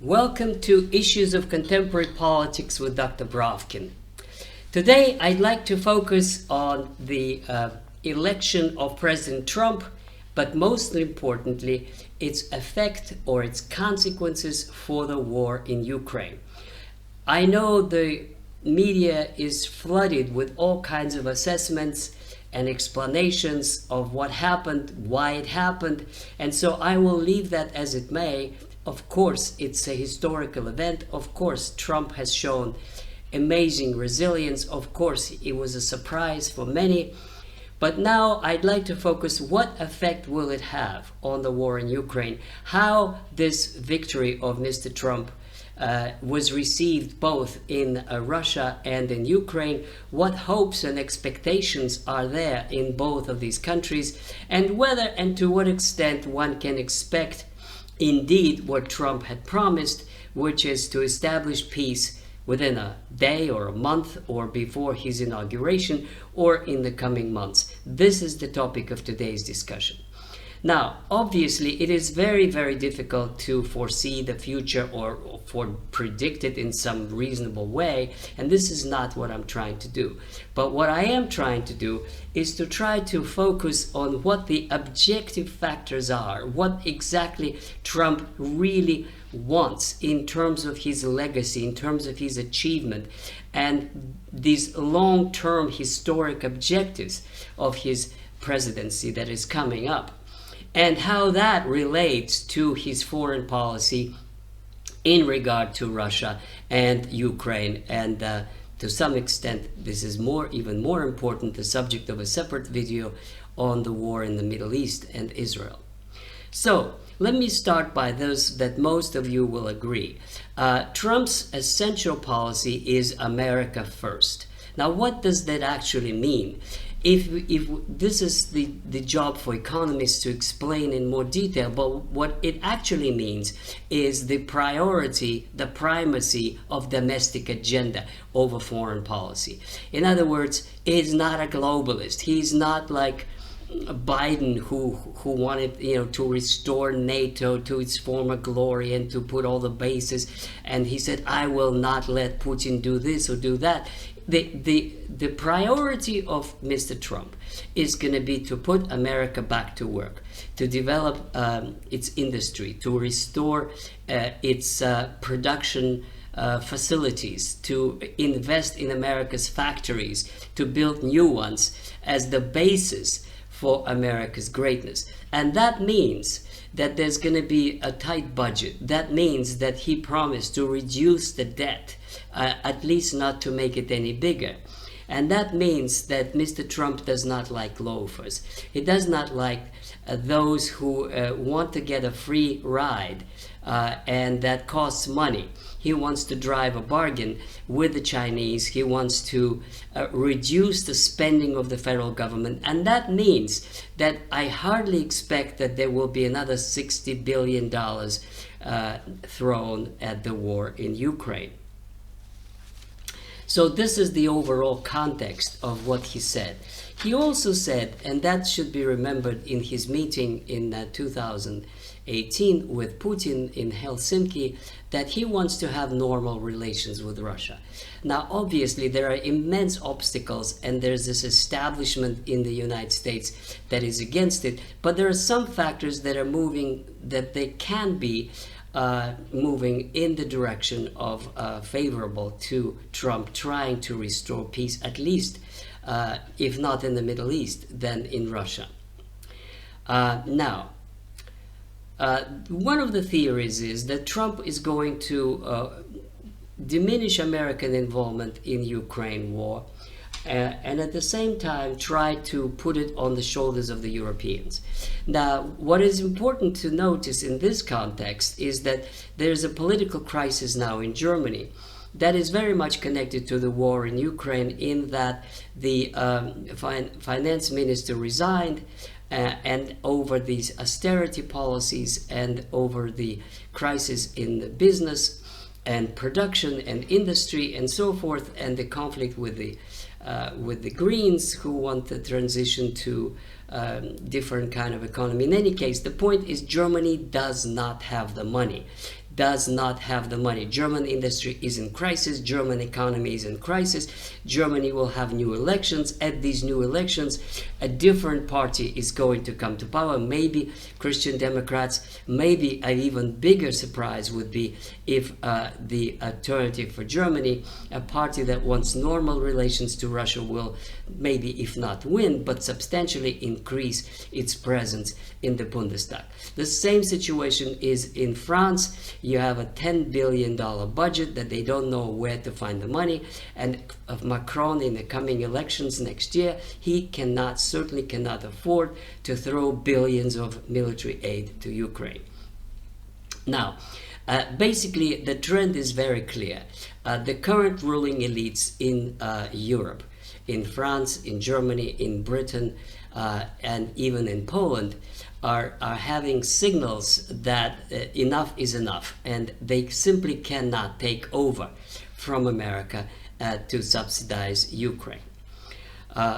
Welcome to Issues of Contemporary Politics with Dr. Brovkin. Today, I'd like to focus on the election of President Trump, but most importantly, its effect or its consequences for the war in Ukraine. I know the media is flooded with all kinds of assessments and explanations of what happened, why it happened, and so I will leave that as it may. Of course, it's a historical event. Of course, Trump has shown amazing resilience. Of course, it was a surprise for many. But now I'd like to focus what effect will it have on the war in Ukraine, how this victory of Mr. Trump was received both in Russia and in Ukraine, what hopes and expectations are there in both of these countries, and whether and to what extent one can expect indeed what Trump had promised, which is to establish peace within a day or a month or before his inauguration or in the coming months. This is the topic of today's discussion. Now, obviously, it is very, very difficult to foresee the future or predict it in some reasonable way, and this is not what I'm trying to do. But what I am trying to do is to try to focus on what the objective factors are, what exactly Trump really wants in terms of his legacy, in terms of his achievement, and these long-term historic objectives of his presidency that is coming up, and how that relates to his foreign policy in regard to Russia and Ukraine. And to some extent, this is even more important, the subject of a separate video on the war in the Middle East and Israel. So let me start by those that most of you will agree. Trump's essential policy is America first. Now, what does that actually mean? If this is the job for economists to explain in more detail, but what it actually means is the priority, the primacy of domestic agenda over foreign policy. In other words, he's not a globalist. He's not like Biden, who wanted to restore NATO to its former glory and to put all the bases, and he said, I will not let Putin do this or do that. The priority of Mr. Trump is going to be to put America back to work, to develop its industry, to restore its production facilities, to invest in America's factories, to build new ones as the basis for America's greatness. And that means that there's going to be a tight budget. That means that he promised to reduce the debt, at least not to make it any bigger. And that means that Mr. Trump does not like loafers. He does not like those who want to get a free ride and that costs money. He wants to drive a bargain with the Chinese. He wants to reduce the spending of the federal government. And that means that I hardly expect that there will be another $60 billion thrown at the war in Ukraine. So this is the overall context of what he said. He also said, and that should be remembered in his meeting in 2018 with Putin in Helsinki, that he wants to have normal relations with Russia. Now, obviously, there are immense obstacles, and there's this establishment in the United States that is against it, but there are some factors that are moving, that they can be moving in the direction of favorable to Trump trying to restore peace, at least if not in the Middle East, then in Russia. Now, one of the theories is that Trump is going to diminish American involvement in Ukraine war and at the same time try to put it on the shoulders of the Europeans. Now, what is important to notice in this context is that there's a political crisis now in Germany that is very much connected to the war in Ukraine, in that the finance minister resigned and over these austerity policies and over the crisis in the business and production and industry and so forth, and the conflict with the Greens, who want the transition to different kind of economy. In any case, the point is Germany does not have the money. does not have the money. German industry is in crisis. German economy is in crisis. Germany will have new elections. At these new elections, a different party is going to come to power. Maybe Christian Democrats. Maybe an even bigger surprise would be if the Alternative for Germany, a party that wants normal relations to Russia, will maybe, if not win, but substantially increase its presence in the Bundestag. The same situation is in France. You have a $10 billion budget that they don't know where to find the money, and Macron in the coming elections next year, he certainly cannot afford to throw billions of military aid to Ukraine. Now, basically, the trend is very clear. The current ruling elites in Europe, in France, in Germany, in Britain, and even in Poland, are having signals that enough is enough, and they simply cannot take over from America to subsidize Ukraine.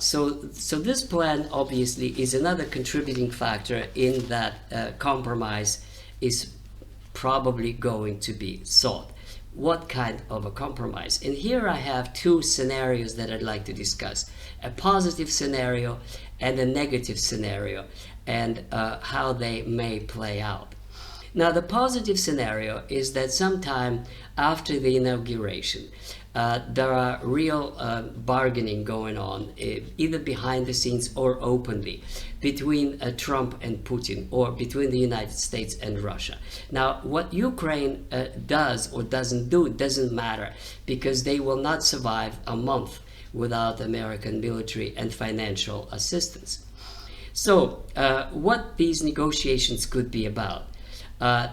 So this plan obviously is another contributing factor in that compromise is probably going to be sought. What kind of a compromise? And here I have two scenarios that I'd like to discuss: a positive scenario and a negative scenario, and how they may play out. Now, the positive scenario is that sometime after the inauguration, there are real bargaining going on, either behind the scenes or openly, between Trump and Putin, or between the United States and Russia. Now, what Ukraine does or doesn't do doesn't matter, because they will not survive a month without American military and financial assistance. So, what these negotiations could be about?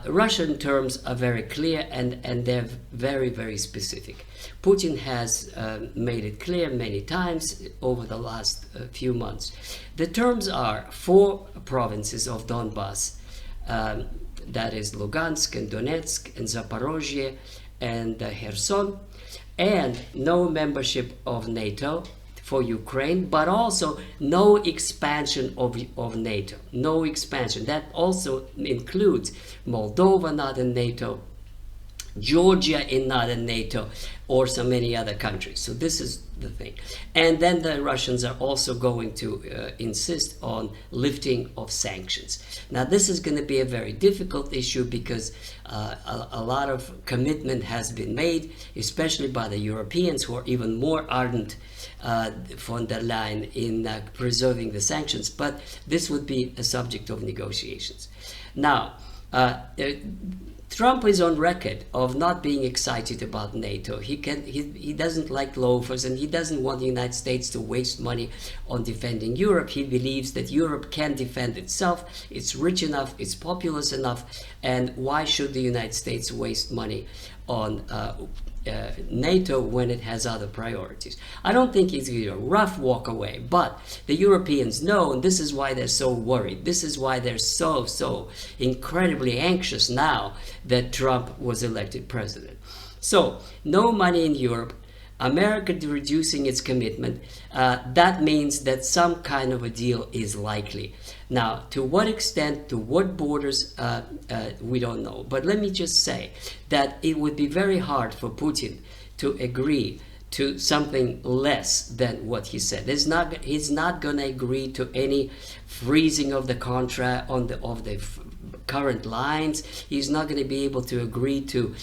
Russian terms are very clear, and they're very, very specific. Putin has made it clear many times over the last few months. The terms are 4 provinces of Donbass, that is Lugansk and Donetsk and Zaporozhye and Kherson, and no membership of NATO for Ukraine, but also no expansion of NATO. No expansion. That also includes Moldova not in NATO, Georgia not in NATO, or so many other countries. So this is the thing. And then the Russians are also going to insist on lifting of sanctions. Now, this is going to be a very difficult issue, because a lot of commitment has been made, especially by the Europeans, who are even more ardent von der Leyen in preserving the sanctions. But this would be a subject of negotiations. Now, Trump is on record of not being excited about NATO. He doesn't like loafers, and he doesn't want the United States to waste money on defending Europe. He believes that Europe can defend itself. It's rich enough, it's populous enough, and why should the United States waste money on NATO when it has other priorities? I don't think it's a rough walk away, but the Europeans know, and this is why they're so worried. This is why they're so incredibly anxious now that Trump was elected president. So, no money in Europe, America reducing its commitment, that means that some kind of a deal is likely. Now, to what extent, to what borders, we don't know. But let me just say that it would be very hard for Putin to agree to something less than what he said. He's not going to agree to any freezing of the contract of the current lines. He's not going to be able to agree to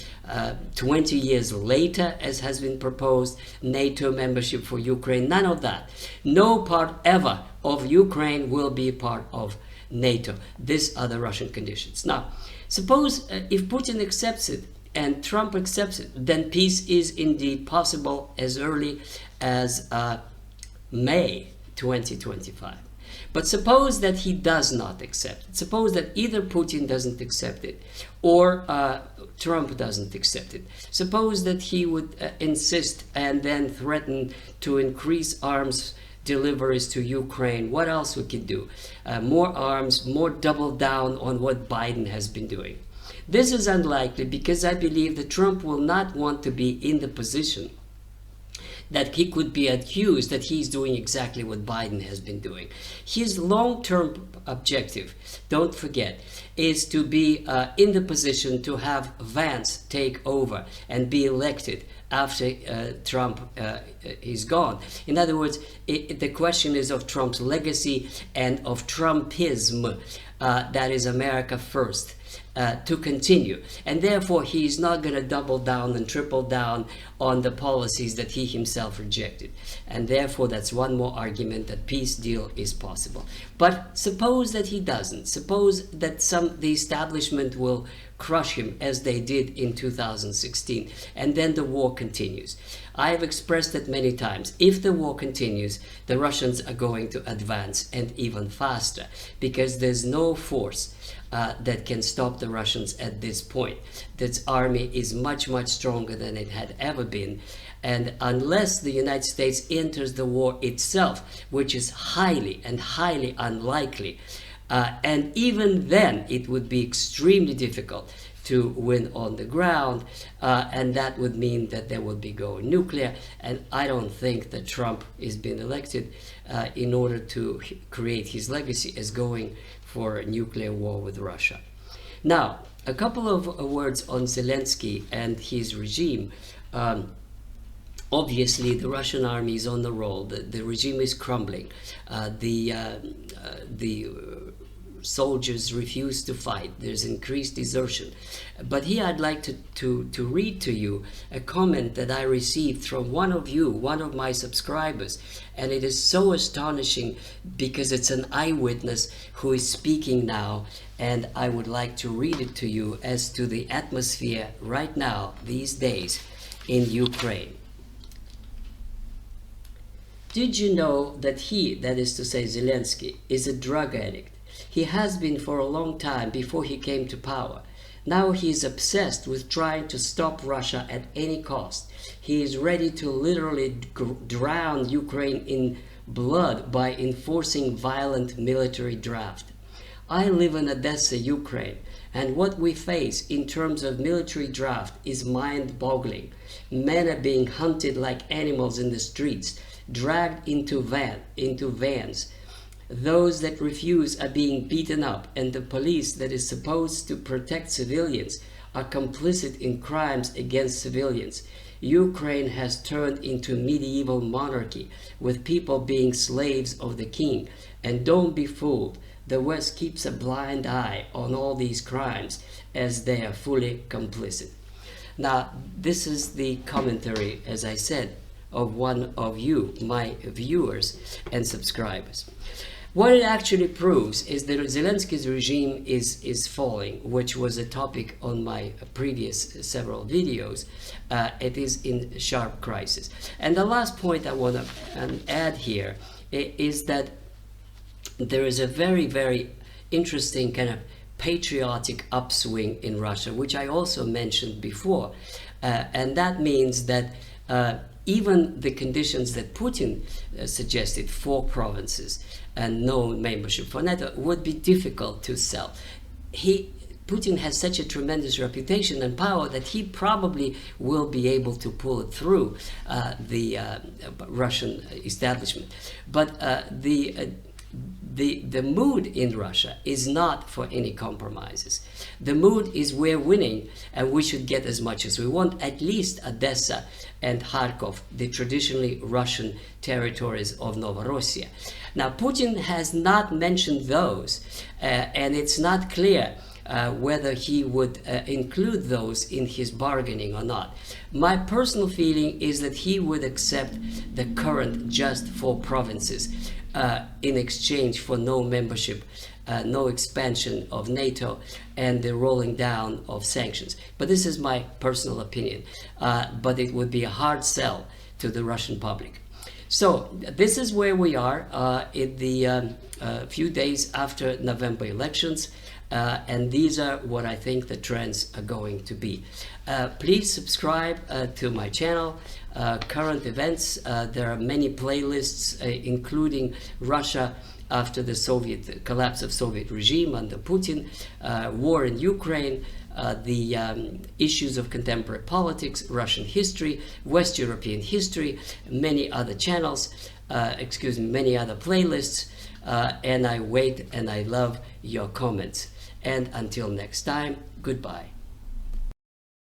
20 years later, as has been proposed, NATO membership for Ukraine. None of that. No part ever of Ukraine will be part of NATO. These are the Russian conditions. Now, suppose if Putin accepts it and Trump accepts it, then peace is indeed possible as early as May 2025. But suppose that he does not accept it. Suppose that either Putin doesn't accept it or Trump doesn't accept it. Suppose that he would insist and then threaten to increase arms deliveries to Ukraine. What else we could do? More arms, more double down on what Biden has been doing. This is unlikely, because I believe that Trump will not want to be in the position that he could be accused that he's doing exactly what Biden has been doing. His long-term objective, don't forget, is to be in the position to have Vance take over and be elected after Trump is gone. In other words, the question is of Trump's legacy and of Trumpism, that is America first, to continue. And therefore, he is not going to double down and triple down on the policies that he himself rejected. And therefore, that's one more argument that peace deal is possible. But suppose that he doesn't. Suppose that the establishment will crush him as they did in 2016, and then the war continues. I have expressed that many times. If the war continues, the Russians are going to advance, and even faster, because there's no force that can stop the Russians at this point. This army is much, much stronger than it had ever been. And unless the United States enters the war itself, which is highly and highly unlikely, and even then it would be extremely difficult to win on the ground, and that would mean that there would be going nuclear. And I don't think that Trump is being elected in order to create his legacy as going for a nuclear war with Russia. Now, a couple of words on Zelensky and his regime. Obviously, the Russian army is on the roll. The regime is crumbling. The soldiers refuse to fight. There's increased desertion. But here I'd like to read to you a comment that I received from one of you, one of my subscribers. And it is so astonishing because it's an eyewitness who is speaking now. And I would like to read it to you as to the atmosphere right now, these days, in Ukraine. Did you know that he, that is to say Zelensky, is a drug addict? He has been for a long time before he came to power. Now he is obsessed with trying to stop Russia at any cost. He is ready to literally drown Ukraine in blood by enforcing violent military draft. I live in Odessa, Ukraine, and what we face in terms of military draft is mind-boggling. Men are being hunted like animals in the streets, dragged into vans. Those that refuse are being beaten up, and the police that is supposed to protect civilians are complicit in crimes against civilians. Ukraine has turned into medieval monarchy, with people being slaves of the king. And don't be fooled, the West keeps a blind eye on all these crimes as they are fully complicit. Now, this is the commentary, as I said, of one of you, my viewers and subscribers. What it actually proves is that Zelensky's regime is falling, which was a topic on my previous several videos. It is in sharp crisis. And the last point I want to add here is that there is a very, very interesting kind of patriotic upswing in Russia, which I also mentioned before. And that means that even the conditions that Putin suggested, 4 provinces and no membership for NATO, would be difficult to sell. Putin has such a tremendous reputation and power that he probably will be able to pull it through the Russian establishment. But the mood in Russia is not for any compromises. The mood is we're winning and we should get as much as we want, at least Odessa and Kharkov, the traditionally Russian territories of Novorossiya. Now, Putin has not mentioned those, and it's not clear whether he would include those in his bargaining or not. My personal feeling is that he would accept the current just 4 provinces in exchange for no membership, no expansion of NATO, and the rolling down of sanctions. But this is my personal opinion. But it would be a hard sell to the Russian public. So this is where we are in the few days after November elections. And these are what I think the trends are going to be. Please subscribe to my channel, Current Events. There are many playlists, including Russia after the collapse of Soviet regime under Putin, war in Ukraine, the issues of contemporary politics, Russian history, West European history, many other channels, many other playlists, and I wait and I love your comments. And until next time, goodbye.